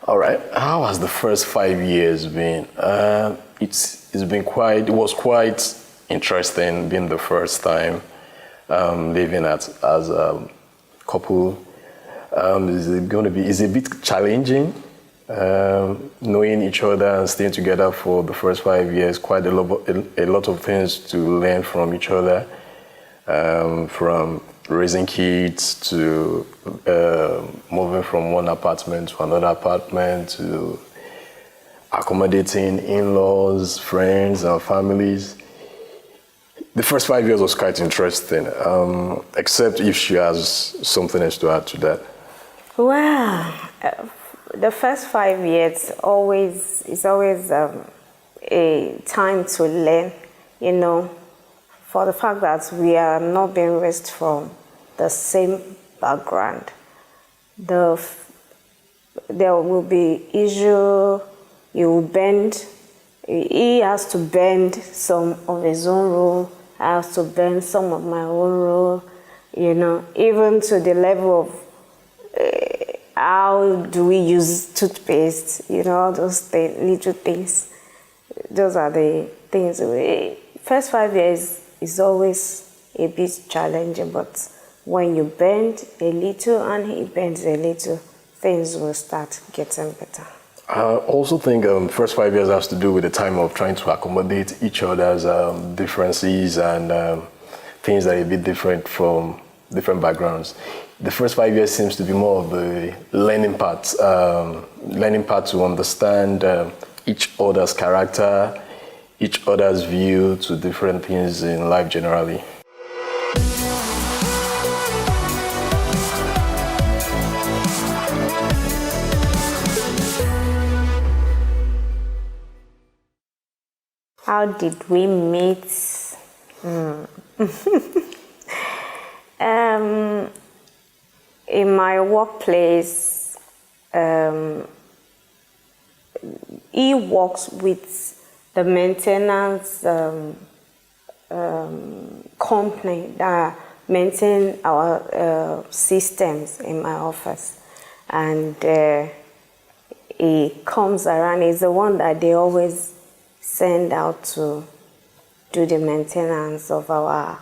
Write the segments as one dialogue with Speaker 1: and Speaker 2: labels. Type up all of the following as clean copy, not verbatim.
Speaker 1: All right. How has the first 5 years been? It was quite interesting being the first time living as a couple. Is it a bit challenging knowing each other and staying together for the first 5 years? Quite a lot of things to learn from each other, from raising kids to moving from one apartment to another apartment to accommodating in-laws, friends, and families. The first 5 years was quite interesting, except if she has something else to add to that.
Speaker 2: Well, the first 5 years is always a time to learn, for the fact that we are not being raised from the same background. There will be issue, you will bend, he has to bend some of his own rule, I have to bend some of my own rule, even to the level of how do we use toothpaste, all those little things. Those are the things. First 5 years is always a bit challenging, but when you bend a little and he bends a little, things will start getting better.
Speaker 1: I also think first 5 years has to do with the time of trying to accommodate each other's differences and things that are a bit different from different backgrounds. The first 5 years seems to be more of the learning part to understand each other's character, each other's view to different things in life generally.
Speaker 2: How did we meet? In my workplace, he works with the maintenance company that maintain our systems in my office, and he comes around. He's the one that they always send out to do the maintenance of our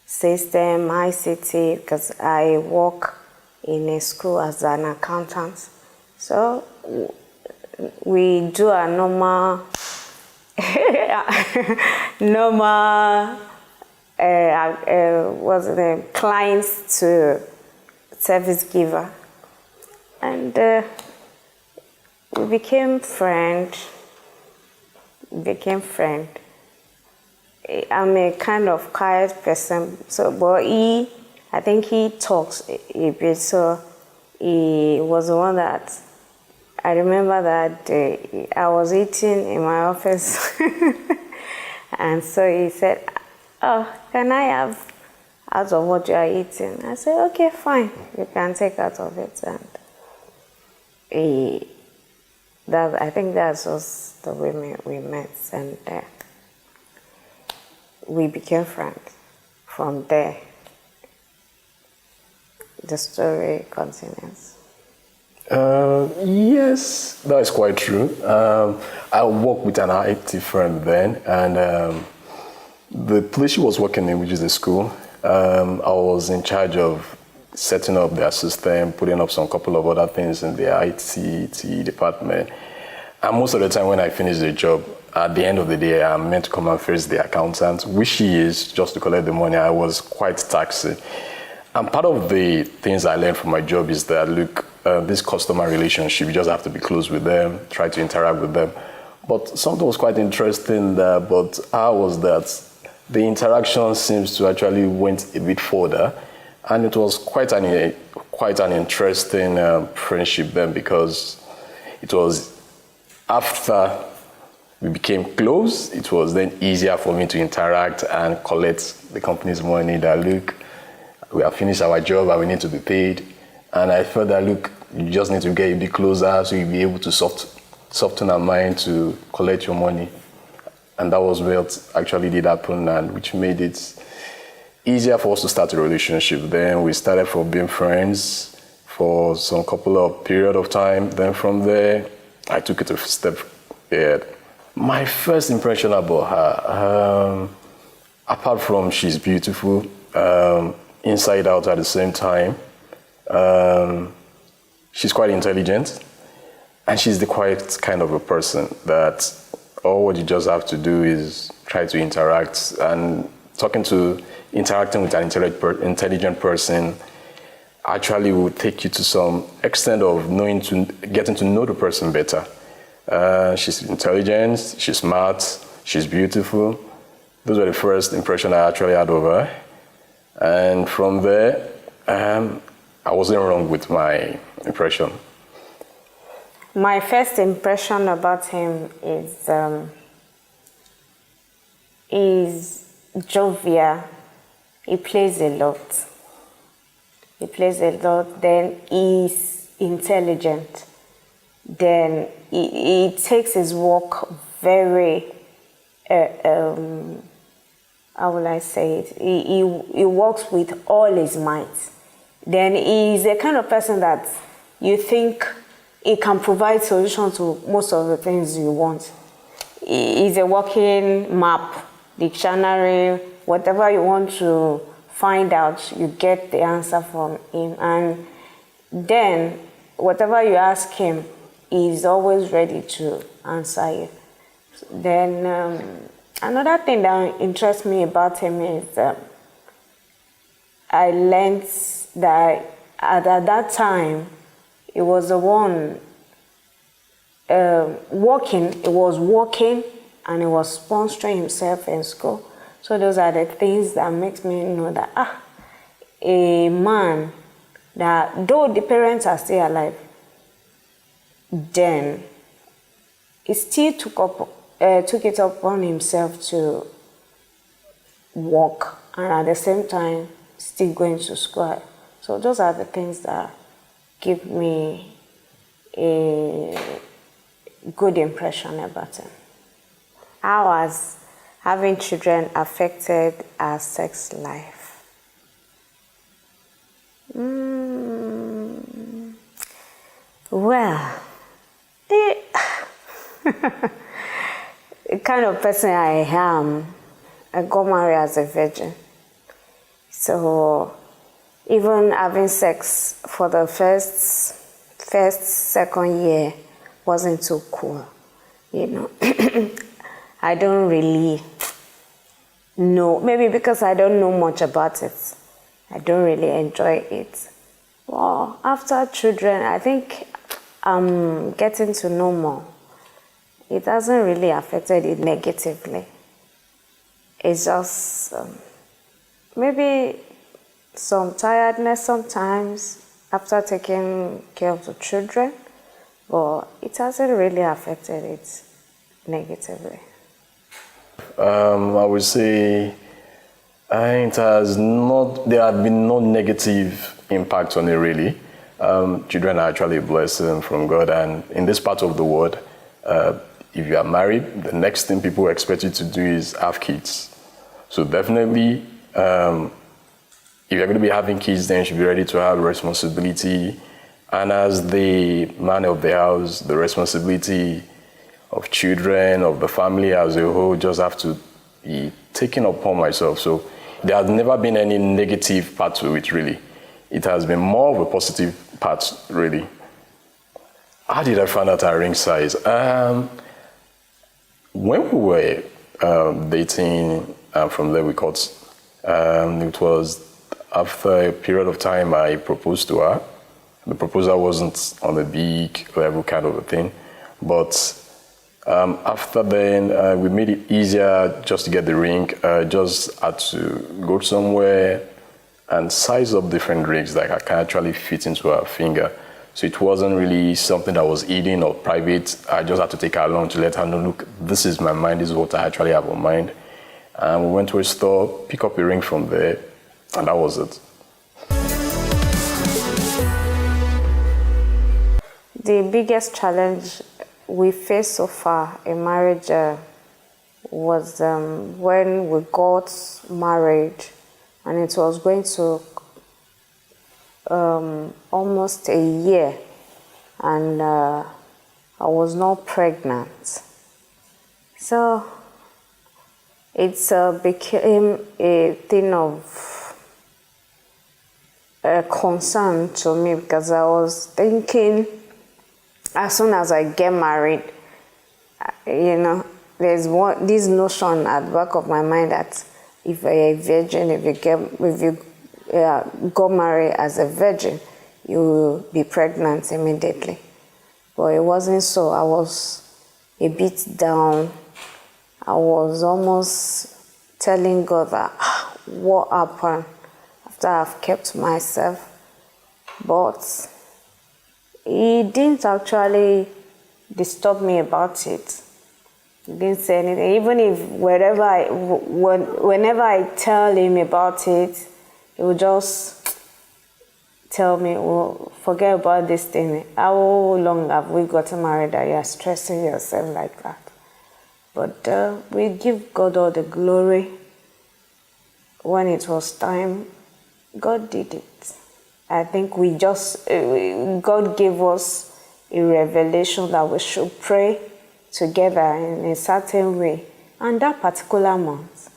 Speaker 2: system, ICT, because I work in a school as an accountant. So we do a normal clients to service giver, and we became friends. I'm a kind of quiet person, but I think he talks a bit, so he was the one that, I remember that I was eating in my office, and so he said, "Oh, can I have out of what you are eating?" I said, "Okay, fine, you can take out of it," and I think that was the way we met, and we became friends. From there, the story continues.
Speaker 1: Yes, that is quite true. I worked with an IT firm then, and the place she was working in, which is the school, I was in charge of setting up their system, putting up some couple of other things in the IT department. And most of the time when I finish the job, at the end of the day, I'm meant to come and face the accountant, which she is, just to collect the money. I was quite taxing. And part of the things I learned from my job is that, look, this customer relationship, you just have to be close with them, try to interact with them. But something was quite interesting there, but how was that the interaction seems to actually went a bit further. And it was quite an interesting friendship then, because it was after we became close, it was then easier for me to interact and collect the company's money that, look, we have finished our job and we need to be paid. And I felt that, look, you just need to get a bit closer so you'll be able to soften our mind to collect your money. And that was what actually did happen, and which made it easier for us to start a relationship. Then we started from being friends for some couple of period of time. Then from there, I took it a step ahead. My first impression about her, apart from she's beautiful, inside out at the same time, she's quite intelligent, and she's the quiet kind of a person that all what you just have to do is try to interact, and interacting with an intelligent person actually will take you to some extent of getting to know the person better. She's intelligent, she's smart, she's beautiful. Those were the first impression I actually had of her. And from there, I wasn't wrong with my impression.
Speaker 2: My first impression about him is jovial. He plays a lot. Then he's intelligent. Then he takes his work very, how will I say it? He works with all his might. Then he's the kind of person that you think he can provide solutions to most of the things you want. He's a walking map, dictionary, whatever you want to find out, you get the answer from him. And then whatever you ask him, he's always ready to answer you. Then another thing that interests me about him is I learned that at that time, he was the one working, and he was sponsoring himself in school. So those are the things that makes me know that, a man that though the parents are still alive, then he still took it upon himself to work, and at the same time still going to school. So those are the things that give me a good impression about him. How has having children affected our sex life? Well, the kind of person I am, I got married as a virgin. So even having sex for the second year wasn't so cool, you know. I don't really know, maybe because I don't know much about it. I don't really enjoy it. Well, after children, I think I'm getting to know more. It hasn't really affected it negatively. It's just maybe some tiredness sometimes after taking care of the children, but it hasn't really affected it negatively.
Speaker 1: I would say there have been no negative impact on it really. Children are actually a blessing from God, and in this part of the world, if you are married, the next thing people expect you to do is have kids. So definitely, if you're going to be having kids, then you should be ready to have responsibility. And as the man of the house, the responsibility of children, of the family as a whole, just have to be taken upon myself. So there has never been any negative part to it, really. It has been more of a positive part, really. How did I find out our ring size? When we were dating, from there we got, it was after a period of time I proposed to her. The proposal wasn't on a big level kind of a thing, but after then, we made it easier just to get the ring. Just had to go somewhere and size up different rings that I can actually fit into her finger. So it wasn't really something that was hidden or private. I just had to take her along to let her know, look, this is my mind, this is what I actually have on mind. And we went to a store, pick up a ring from there, and that was it.
Speaker 2: The biggest challenge we faced so far in marriage was when we got married and it was going to almost a year, and I was not pregnant. So it became a thing of concern to me, because I was thinking, as soon as I get married, there's this notion at the back of my mind that if you're a virgin, if you got married as a virgin, you will be pregnant immediately. But it wasn't so. I was a bit down. I was almost telling God that what happened after I've kept myself. But He didn't actually disturb me about it. He didn't say anything. Even if whenever I tell Him about it, He will just tell me, well, forget about this thing. How long have we gotten married that you're stressing yourself like that? But we give God all the glory. When it was time, God did it. I think God gave us a revelation that we should pray together in a certain way. And that particular month,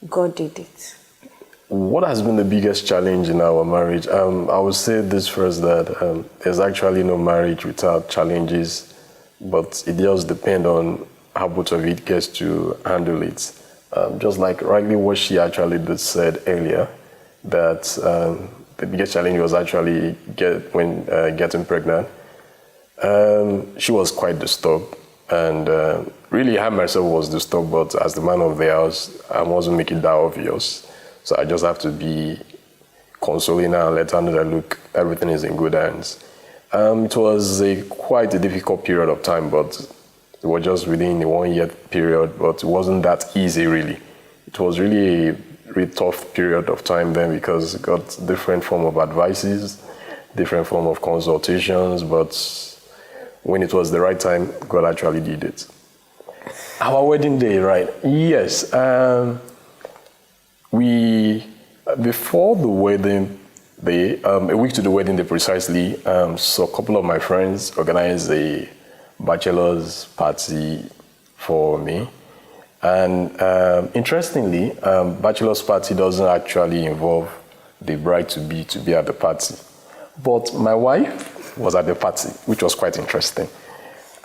Speaker 2: God did it.
Speaker 1: What has been the biggest challenge in our marriage? I would say this first, that there's actually no marriage without challenges, but it just depends on how both of it gets to handle it. Just like rightly what she actually said earlier, that the biggest challenge was actually getting pregnant. She was quite disturbed, and really I myself was disturbed, but as the man of the house, I wasn't making that obvious. So I just have to be consoling her and let her know that, look, everything is in good hands. It was quite a difficult period of time, but it was just within a 1 year period, but it wasn't that easy really. It was really a really tough period of time then, because it got different form of advices, different form of consultations, but when it was the right time, God actually did it. Our wedding day, right? Yes. Before the wedding day, a week to the wedding day precisely, so a couple of my friends organized a bachelor's party for me. And interestingly, bachelor's party doesn't actually involve the bride-to-be to be at the party. But my wife was at the party, which was quite interesting.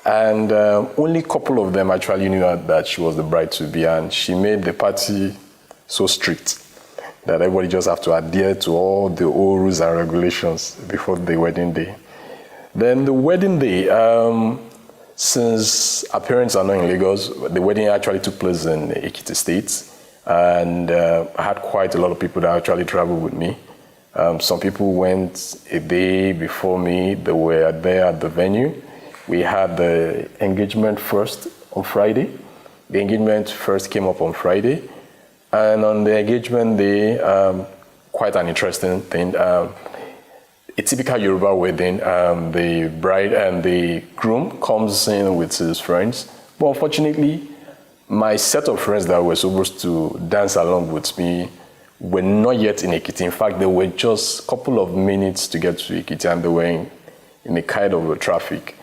Speaker 1: And only a couple of them actually knew that she was the bride-to-be, and she made the party so strict that everybody just have to adhere to all the old rules and regulations before the wedding day. Then the wedding day, since our parents are not in Lagos, the wedding actually took place in Ekiti State, and I had quite a lot of people that actually traveled with me. Some people went a day before me. They were there at the venue. We had the engagement first on Friday. The engagement first came up on Friday. And on the engagement day, quite an interesting thing. A typical Yoruba wedding, the bride and the groom comes in with his friends. But unfortunately, my set of friends that were supposed to dance along with me were not yet in Ekiti. In fact, they were just a couple of minutes to get to Ekiti, and they were in a kind of traffic.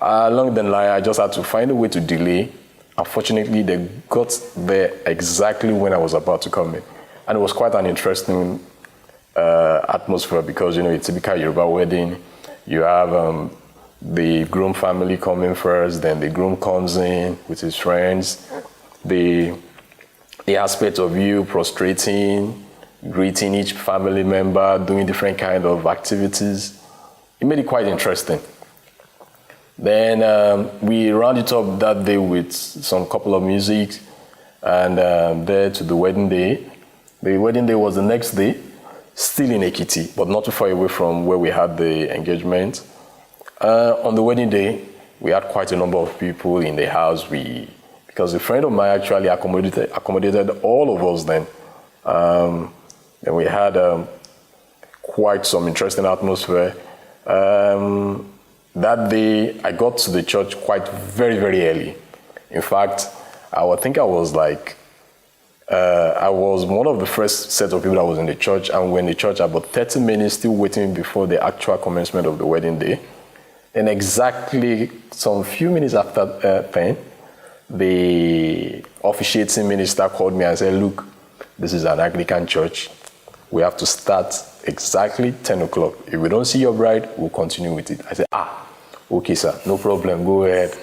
Speaker 1: Along the line, I just had to find a way to delay. Unfortunately, they got there exactly when I was about to come in. And it was quite an interesting atmosphere, because, a typical Yoruba wedding, you have the groom family coming first, then the groom comes in with his friends. The aspect of you prostrating, greeting each family member, doing different kind of activities, it made it quite interesting. Then we rounded it up that day with some couple of music, and there to the wedding day. The wedding day was the next day, still in Ekiti, but not too far away from where we had the engagement. On the wedding day, we had quite a number of people in the house. Because a friend of mine actually accommodated all of us then. And we had quite some interesting atmosphere. That day, I got to the church quite very, very early. In fact, I think I was like I was one of the first set of people that was in the church, and we're in the church about 30 minutes still waiting before the actual commencement of the wedding day. And exactly some few minutes after 10, the officiating minister called me and said, look, this is an Anglican church. We have to start exactly 10 o'clock. If we don't see your bride, we'll continue with it. I said, okay, sir, no problem, go ahead.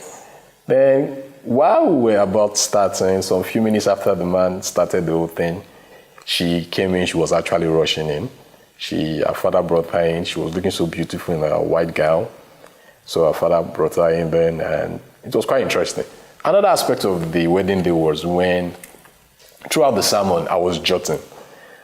Speaker 1: Then, while we were about starting, some few minutes after the man started the whole thing, she came in, she was actually rushing in. Her father brought her in, she was looking so beautiful in a white gown. So her father brought her in then, and it was quite interesting. Another aspect of the wedding day was when, throughout the sermon, I was jotting.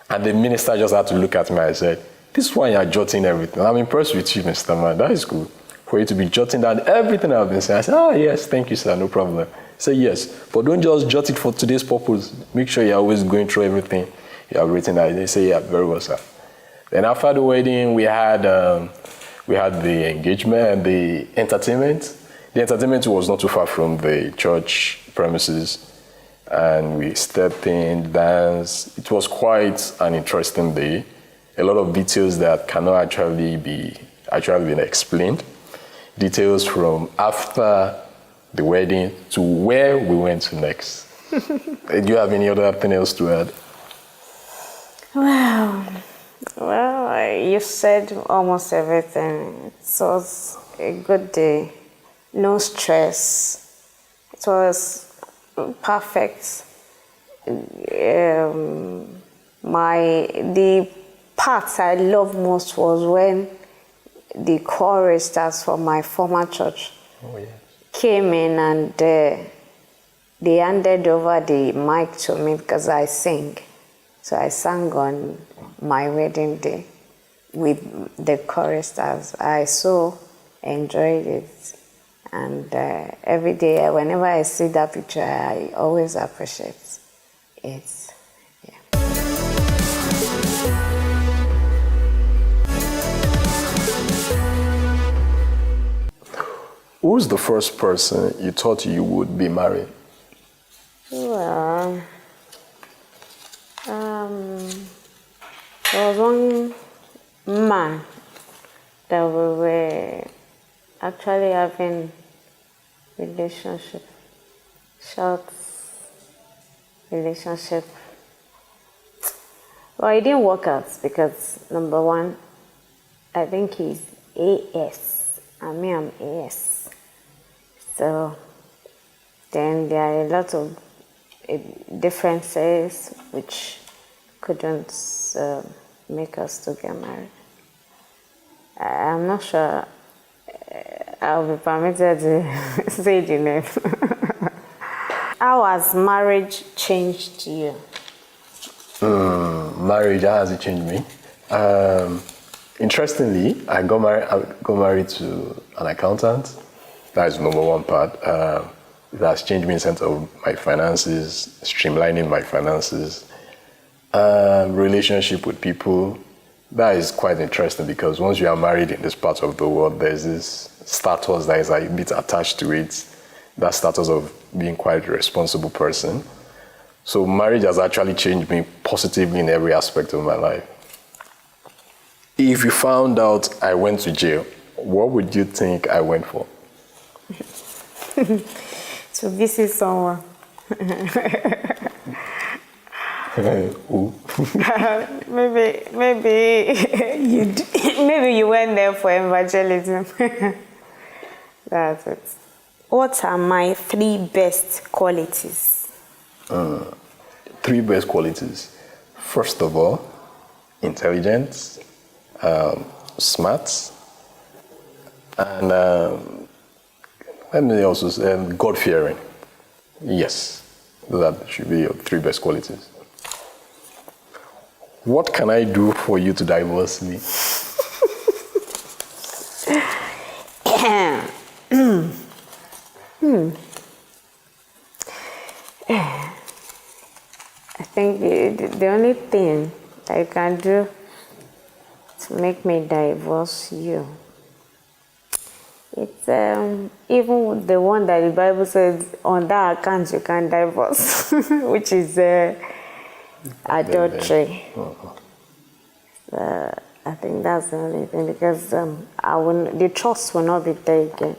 Speaker 1: And the minister just had to look at me and said, this one you're jotting everything. I'm impressed with you, Mr. Man. That is good. For you to be jotting down everything I've been saying. I said, yes, thank you, sir, no problem. He said, yes, but don't just jot it for today's purpose. Make sure you're always going through everything you have written down. They say, yeah, very well, sir. Then after the wedding, we had the engagement and the entertainment. The entertainment was not too far from the church premises. And we stepped in, danced. It was quite an interesting day. A lot of details that cannot actually be explained. Details from after the wedding to where we went to next. Do you have any other thing else to add?
Speaker 2: Well, you said almost everything. It was a good day. No stress. It was perfect. The part I loved most was when the choristers from my former church came in and they handed over the mic to me because I sing. So I sang on my wedding day with the choristers. I so enjoyed it. And every day, whenever I see that picture, I always appreciate it. Yeah.
Speaker 1: Who's the first person you thought you would be married?
Speaker 2: Well, there was one man that we were actually having short relationship. Well, it didn't work out because number one, I think he's AS and me, I'm AS. So then there are a lot of differences which couldn't make us to get married. I'm not sure I'll be permitted to say the name. How has marriage changed you?
Speaker 1: Marriage, how has it changed me? Interestingly, I got married to an accountant. That is number one part. It has changed me in the sense of my finances, streamlining my finances, relationship with people. That is quite interesting because once you are married in this part of the world, there's this status that is a bit attached to it, that status of being quite a responsible person. So marriage has actually changed me positively in every aspect of my life. If you found out I went to jail, what would you think I went for?
Speaker 2: To visit someone.
Speaker 1: Who?
Speaker 2: Maybe you went there for evangelism. That's it. What are my 3 best qualities?
Speaker 1: 3 best qualities. First of all, intelligence, smart, and let me also say God-fearing. Yes, that should be your 3 best qualities. What can I do for you to divorce me?
Speaker 2: I think the only thing I can do to make me divorce you, it's even the one that the Bible says on that account you can divorce, which is adultery. I think that's the only thing, because the trust will not be there again.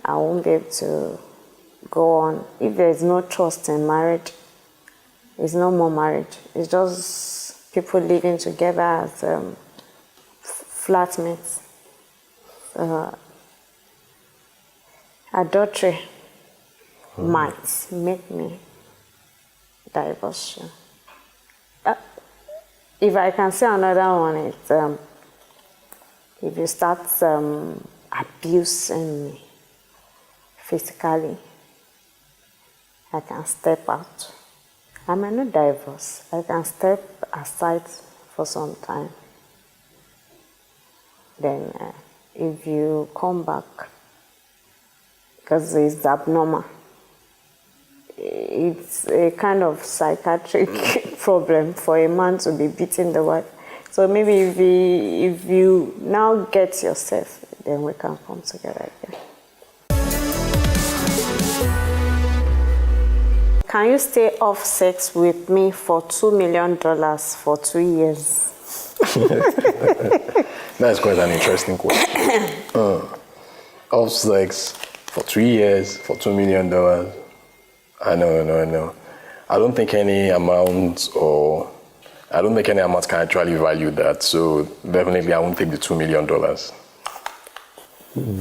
Speaker 2: I won't be able to go on. If there is no trust in marriage, it's no more marriage. It's just people living together as flatmates. Adultery might make me divorce you. If I can say another one, it's if you start abusing me physically, I can step out. I might not divorce. I can step aside for some time. Then if you come back, because it's abnormal, it's a kind of psychiatric problem for a man to be beating the wife. So maybe if you now get yourself, then we can come together again. Can you stay off sex with me for $2 million for 2 years?
Speaker 1: That's quite an interesting question. Off sex for 3 years for $2 million. I know. I don't think any amount can actually value that. So definitely I won't take the $2 million.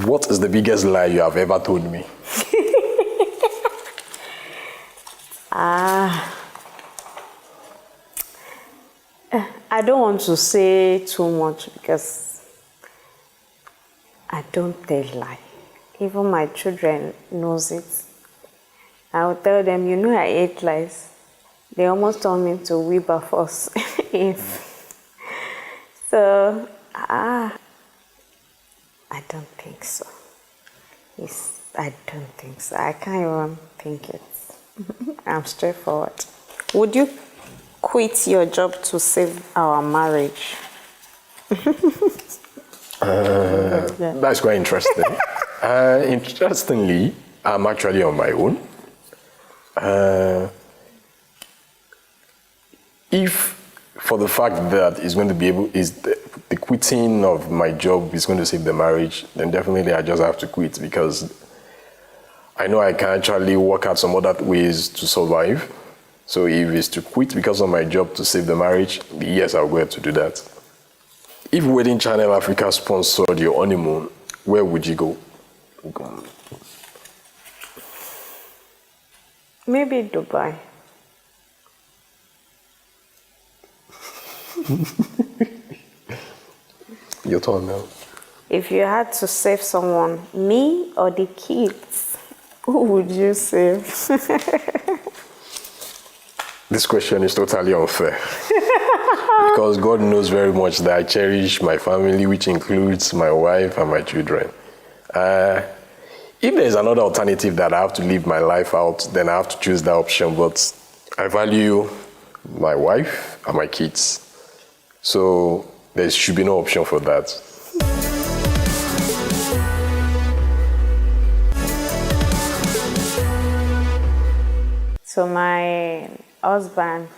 Speaker 1: What is the biggest lie you have ever told me?
Speaker 2: I don't want to say too much because I don't tell lie. Even my children knows it. I will tell them, you know I hate lies. They almost turned me into Wilberforce. So, I don't think so. I don't think so. I can't even think it. I'm straightforward. Would you quit your job to save our marriage?
Speaker 1: That's quite interesting. Interestingly, I'm actually on my own. If for the fact that the quitting of my job is going to save the marriage, then definitely I just have to quit, because I know I can actually work out some other ways to survive. So if it's to quit because of my job to save the marriage, yes, I'll go ahead to do that. If Wedding Channel Africa sponsored your honeymoon, where would you go?
Speaker 2: Maybe Dubai.
Speaker 1: Your turn now.
Speaker 2: If you had to save someone, me or the kids, who would you save?
Speaker 1: This question is totally unfair. Because God knows very much that I cherish my family, which includes my wife and my children. If there's another alternative that I have to live my life out, then I have to choose that option. But I value my wife and my kids. So there should be no option for that.
Speaker 2: So my husband,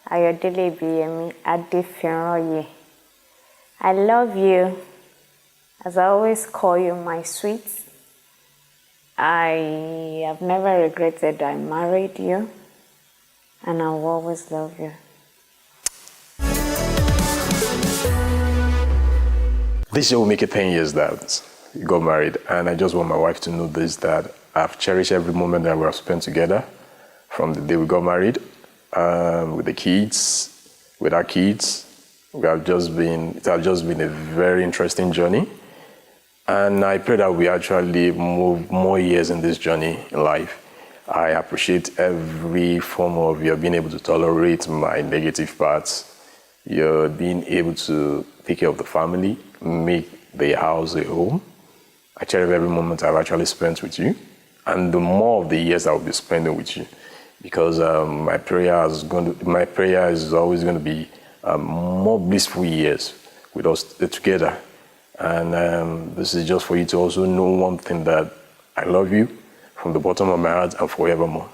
Speaker 2: Ayodele Ibiyemis, Adefinroye, I love you. As I always call you my sweet. I have never regretted I married you, and I will always love you.
Speaker 1: This year will make it 10 years that we got married, and I just want my wife to know this, that I've cherished every moment that we have spent together from the day we got married, with the kids, with our kids. It has just been a very interesting journey. And I pray that we actually move more years in this journey in life. I appreciate every form of your being able to tolerate my negative parts, your being able to take care of the family, make the house a home. I cherish every moment I've actually spent with you, and the more of the years I will be spending with you, because my prayer is always going to be more blissful years with us together. And this is just for you to also know one thing, that I love you from the bottom of my heart and forevermore.